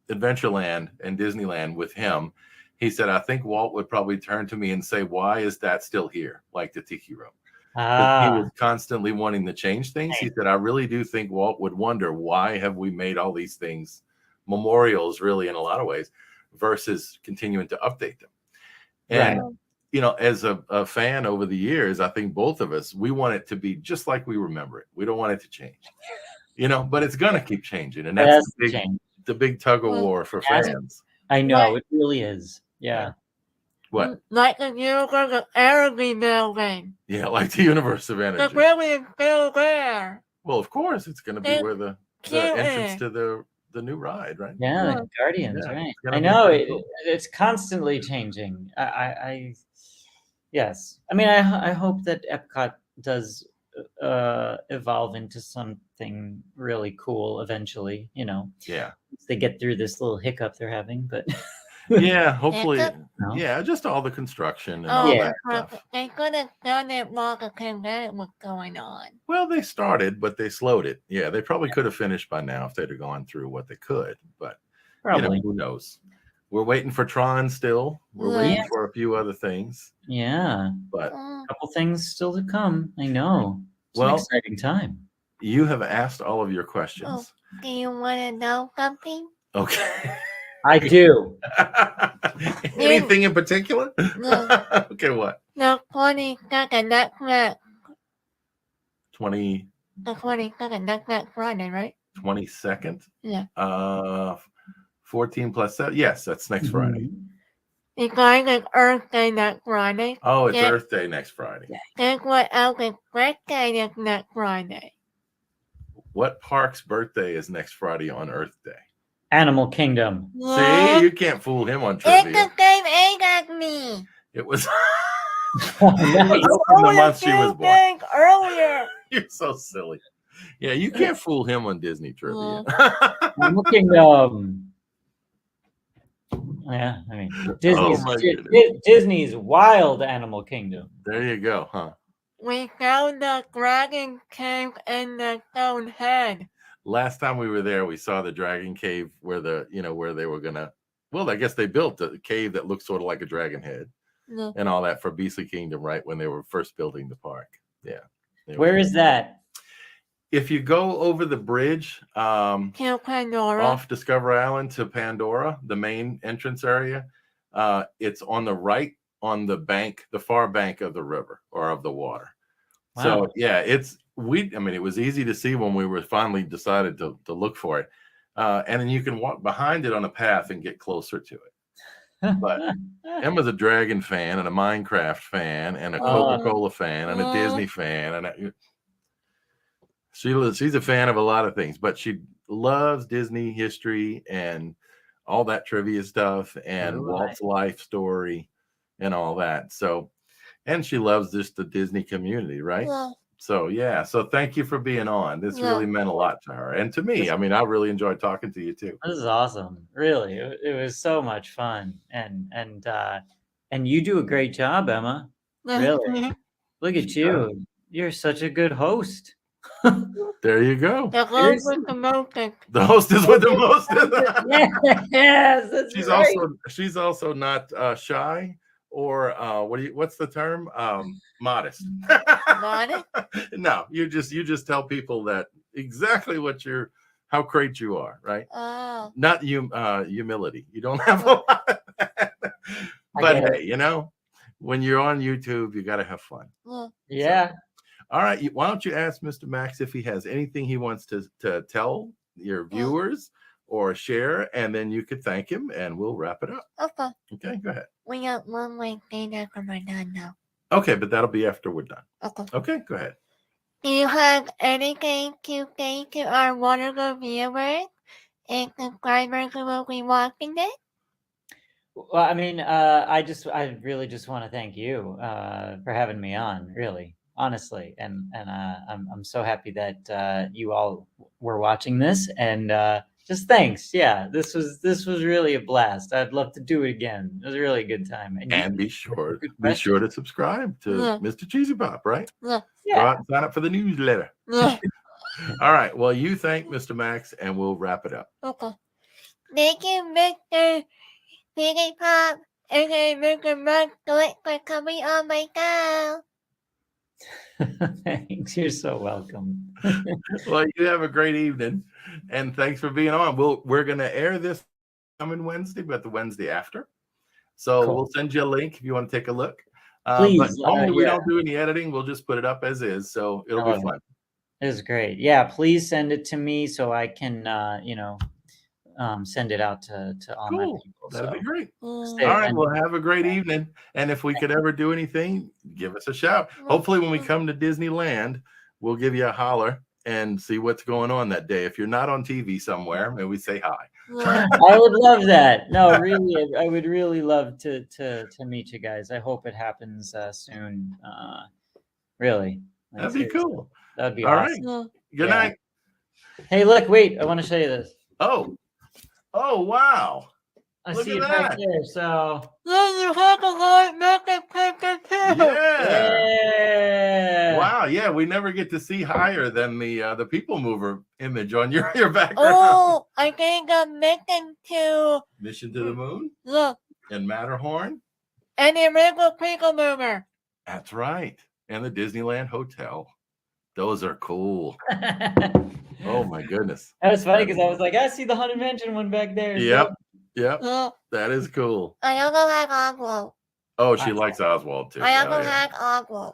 Adventureland and Disneyland with him, he said, I think Walt would probably turn to me and say, why is that still here? Like the Tiki Room. He was constantly wanting to change things. He said, I really do think Walt would wonder, why have we made all these things memorials, really, in a lot of ways, versus continuing to update them. And you know, as a fan over the years, I think both of us, we want it to be just like we remember it. We don't want it to change, you know, but it's gonna keep changing, and that's the big tug of war for fans. I know, it really is. Yeah. What? Like the universe of energy building. Yeah, like the universe of energy. The building is still there. Well, of course, it's going to be where the entrance to the new ride, right? Yeah, the Guardians, right? I know it's constantly changing. Yes. I mean, I hope that Epcot does evolve into something really cool eventually. You know. Yeah. They get through this little hiccup they're having, but. Yeah, hopefully. No? Yeah, just all the construction and all that stuff. They could have done it while the pandemic was going on. Well, they started, but they slowed it. Yeah, they probably could have finished by now if they'd have gone through what they could. But probably, you know, who knows? We're waiting for Tron still. We're waiting for a few other things. Yeah, but a couple things still to come. I know. It's an exciting time. You have asked all of your questions. Do you want to know something? Okay. I do. Anything in particular? No. Okay, what? The 22nd, that's next. 20. The 22nd, that's next Friday, right? 22nd? Yeah. 14 plus 7. Yes, that's next Friday. You guys, it's Earth Day next Friday. Oh, it's Earth Day next Friday. Guess what else's birthday is next Friday? What park's birthday is next Friday on Earth Day? Animal Kingdom. See, you can't fool him on trivia. It's the same age as me. It was. Nice. The month she was born. Earlier. You're so silly. Yeah, you can't fool him on Disney trivia. Animal Kingdom. Yeah, I mean, Disney's Wild Animal Kingdom. There you go, huh? We found the dragon cave in the stone head. Last time we were there, we saw the dragon cave where where they were gonna. Well, I guess they built a cave that looks sort of like a dragon head, and all that for Beastly Kingdom, right when they were first building the park. Yeah. Where is that? If you go over the bridge, to Pandora, off Discover Island to Pandora, the main entrance area, it's on the right, on the bank, the far bank of the river or of the water. Wow. So yeah, I mean, it was easy to see when we were finally decided to look for it. And then you can walk behind it on a path and get closer to it. But Emma's a Dragon fan and a Minecraft fan and a Coca-Cola fan and a Disney fan. And she's a fan of a lot of things, but she loves Disney history and all that trivia stuff and Walt's life story and all that. So, and she loves just the Disney community, right? Yeah. So, yeah. So thank you for being on. This really meant a lot to her. And to me, I mean, I really enjoyed talking to you too. This is awesome. Really. It was so much fun. And you do a great job, Emma. Really. Look at you. You're such a good host. There you go. The host with the mostest. The host is with the mostest. Yes, that's she's also not shy. Or what's the term? Modest. Modest? No, you just tell people that exactly how great you are, right? Not humility. You don't have a lot of that. But hey, when you're on YouTube, you got to have fun. Yeah. So, all right. Why don't you ask Mr. Max if he has anything he wants to tell your viewers or share, and then you could thank him, and we'll wrap it up. Okay, go ahead. We got one more thing after we're done now. Okay, but that'll be after we're done. Okay, go ahead. Do you have anything to say to our wonderful viewers and subscribers who will be watching this? Well, I mean, I really just want to thank you for having me on, really, honestly, and I'm so happy that you all were watching this, and just thanks. Yeah, this was really a blast. I'd love to do it again. It was a really good time. And be sure to subscribe to Mr. CheezyPop, right? Yeah. Go out and sign up for the newsletter. Yeah. All right. Well, you thank Mr. Max, and we'll wrap it up. Okay. Thank you, Mr. CheezyPop and Mr. Maxwell Glick for coming on my show. Thanks. You're so welcome. Well, you have a great evening, and thanks for being on. We're going to air this coming Wednesday, but the Wednesday after. So We'll send you a link if you want to take a look. Please, But normally we yeah. don't do any editing. We'll just put it up as is. So it'll be fun. It was great. Yeah, please send it to me so I can, send it out to all my people. That'll be great. Stay All right. offended. Well, have a great evening. And if we could ever do anything, give us a shout. Hopefully, when we come to Disneyland, we'll give you a holler and see what's going on that day. If you're not on TV somewhere, maybe we say hi. I would love that. No, really, I would really love to meet you guys. I hope it happens soon. Really. Like, That'd be seriously. cool. That'd be All awesome. right. Good night. Hey, look, wait. I want to show you this. Oh, wow. I Look see at it that. back there. So You have a lot making picture too. Yeah. Wow. Yeah, we never get to see higher than the People Mover image on your background. Oh, I think I'm making to Mission to the Moon look and Matterhorn. and the original People Mover. That's right. And the Disneyland Hotel. Those are cool. Oh my goodness. That was funny because I was like, I see the Haunted Mansion one back there. Yep. So. Yep. Look, That is cool. I also like Oswald. Oh, she likes Oswald too. I Oh, also yeah. like Oswald.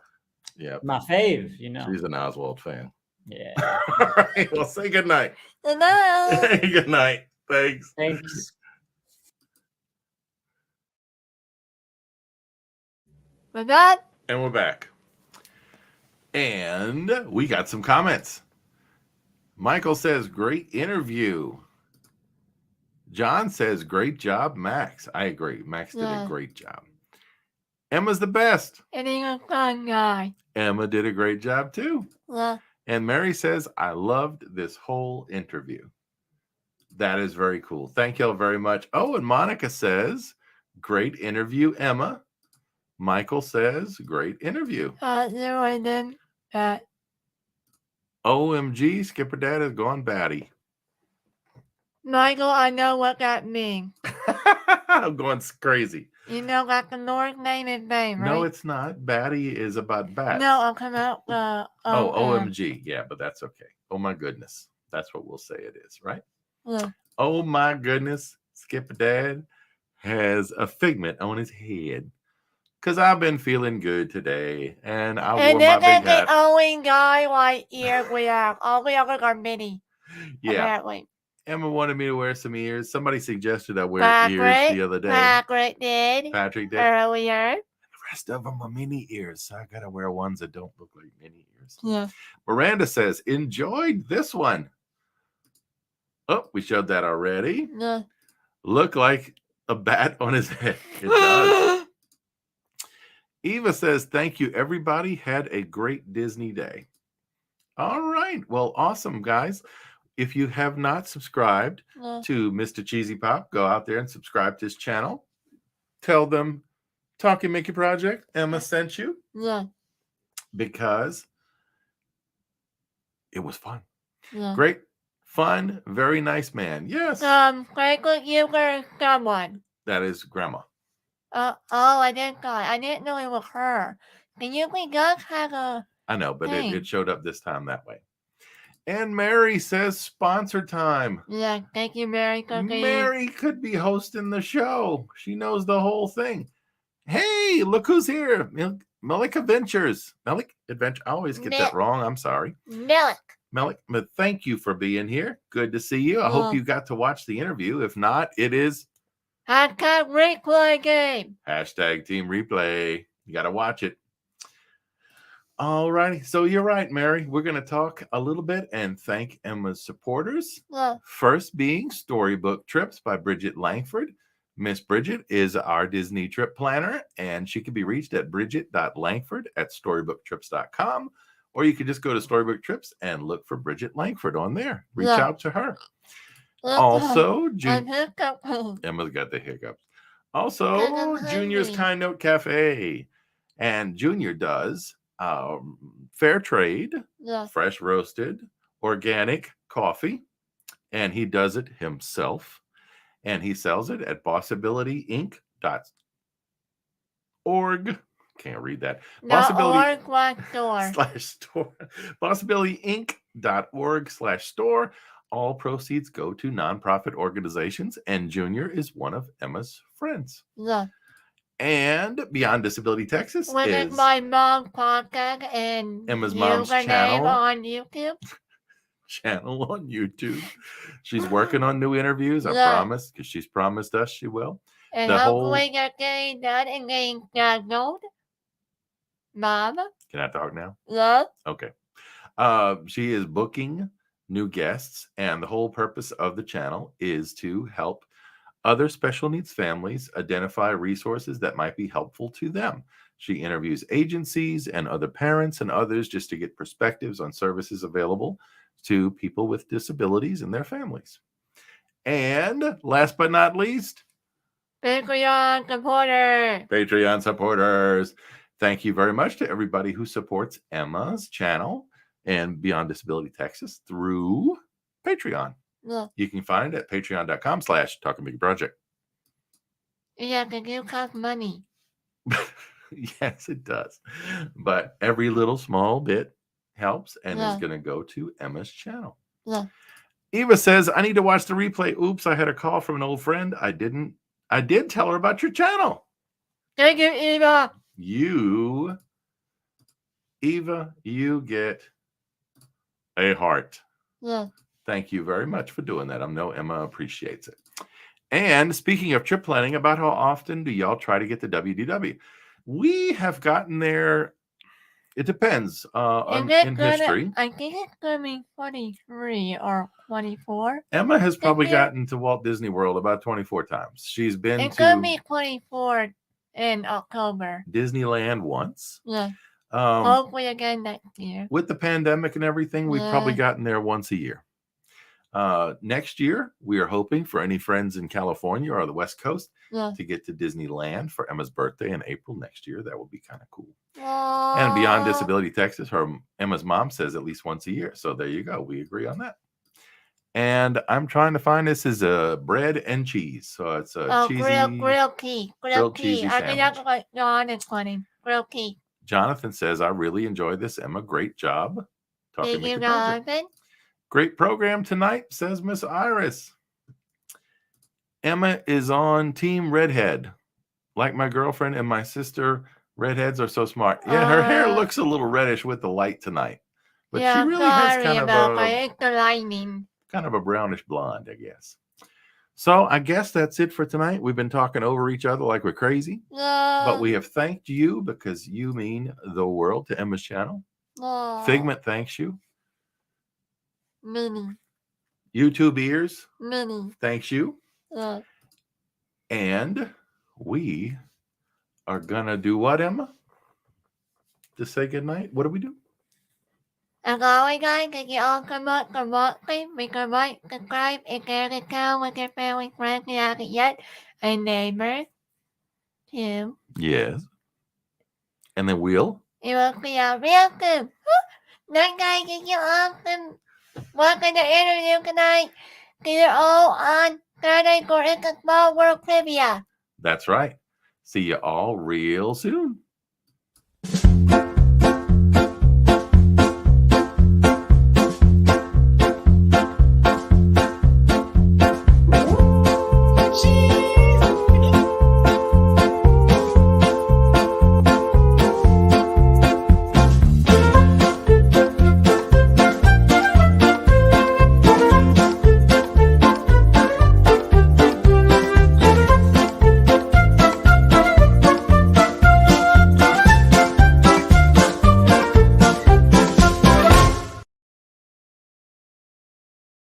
Yep. My fave, She's an Oswald fan. Yeah. All right. Well, say good night. Good night. Good night. Thanks. Thanks. With that, And we're back. And we got some comments. Michael says, great interview. John says, great job, Max. I agree. Max did a great job. Emma's the best. and he's a fun guy. Emma did a great job too. Look, And Mary says, I loved this whole interview. That is very cool. Thank y'all very much. Oh, and Monica says, great interview, Emma. Michael says, great interview. doing that. OMG, Skipper Dad has gone batty. Michael, I know what that means. I'm going crazy. You know that's the North name and name, right? No, it's not. Batty is about bats. No, I'll come out. OMG. Yeah, but that's okay. Oh my goodness. That's what we'll say it is, right? Look. Oh my goodness. Skipper Dad has a figment on his head. Because I've been feeling good today. And I wore my big And hat. the only guy right here we have. All the others are mini. Yeah. Apparently. Emma wanted me to wear some ears. Somebody suggested I wear ears the other day. Patrick did. Patrick did. Earlier. The rest of them are mini ears. So I got to wear ones that don't look like mini ears. Yeah. Miranda says, enjoyed this one. Oh, we showed that already. Yeah. Look like a bat on his head. It does. Eva says, thank you. Everybody had a great Disney day. All right. Well, awesome, guys. If you have not subscribed to Mr. CheezyPop, go out there and subscribe to his channel. Tell them Talking Mickey Project, Emma sent you. Yeah. Because it was fun. Yeah. Great, fun, very nice man. Yes. Franklin, you were someone. That is Grandma. I didn't know it was her. The usually does have a. I know, but thing. it showed up this time that way. And Mary says sponsor time. Yeah, thank you, Mary. Mary could be hosting the show. She knows the whole thing. Hey, look who's here. Melik Adventures. Melik Adventure. I always get that wrong. I'm sorry. Melik, but thank you for being here. Good to see you. I hope you got to watch the interview. If not, it is Hashtag replay game. Hashtag team replay. You got to watch it. All righty. So you're right, Mary. We're going to talk a little bit and thank Emma's supporters. First being Storybook Trips by Bridget Langford. Miss Bridget is our Disney trip planner, and she can be reached at bridget.langford@storybooktrips.com, or you can just go to Storybook Trips and look for Bridget Langford on there. Reach out to her. Also, Emma's got the hiccups. Also, Junior's Kind Note Cafe. And Junior does fair trade, fresh roasted, organic coffee. And he does it himself. And he sells it at possibilityinc.org. Can't read that. Possibility/store. Possibilityinc.org/store. All proceeds go to nonprofit organizations, and Junior is one of Emma's friends. And Beyond Disability Texas Which is is my mom's podcast and Emma's mom's username channel. on YouTube. Channel on YouTube. She's working on new interviews, I Yeah. promise, because she's promised us she will. And The hopefully you're getting that and getting scheduled. Mom? Can I talk now? Love? Okay. She is booking new guests, and the whole purpose of the channel is to help other special needs families identify resources that might be helpful to them. She interviews agencies and other parents and others just to get perspectives on services available to people with disabilities and their families. And last but not least, Patreon supporter. Patreon supporters. Thank you very much to everybody who supports Emma's channel and Beyond Disability Texas through Patreon. Yeah. You can find it at patreon.com/talkingbigproject. Yeah, because you cost money. Yes, it does. But every little small bit helps and is Yeah. going to go to Emma's channel. Yeah. Eva says, I need to watch the replay. Oops, I had a call from an old friend. I did tell her about your channel. Thank you, Eva. Eva, you get a heart. Yeah. Thank you very much for doing that. I know Emma appreciates it. And speaking of trip planning, about how often do y'all try to get to WDW? We have gotten there. It depends in history. I think it's going to be 23 or 24. Emma has probably year. gotten to Walt Disney World about 24 times. She's been It's to going to be 24 in October. Disneyland once. Yeah. Hopefully again next year. With the pandemic and everything, we've probably gotten there once a year. Next year, we are hoping for any friends in California or the West Coast to get to Disneyland for Emma's birthday in April next year. That will be kind of cool. And Beyond Disability Texas, Emma's mom says at least once a year. So there you go. We agree on that. And I'm trying to find this is a bread and cheese. So it's a cheesy grilled cheese. Grilled cheese. I think that's what John is wanting. Grilled cheese. Jonathan says, I really enjoyed this, Emma. Great job. Thank you, Jonathan. Great program tonight, says Miss Iris. Emma is on Team Redhead. Like my girlfriend and my sister, redheads are so smart. Yeah, her hair looks a little reddish with the light tonight. But she really has kind of a brownish blonde, I guess. So I guess that's it for tonight. We've been talking over each other like we're crazy. But we have thanked you because you mean the world to Emma's channel. Figment thanks you. Mini. YouTube ears. Mini. Thanks you. Yeah. And we are going to do what, Emma? To say goodnight? What do we do? As always, guys, thank you all so much for watching. Make a like, subscribe, and share the channel with your family, friends, who haven't yet, and neighbors, too. Yes. And then we'll? It will be a real soon. Night, guys, thank you awesome. Watching the interview tonight. See you all on Saturday for It's a Small World Trivia. That's right. See you all real soon.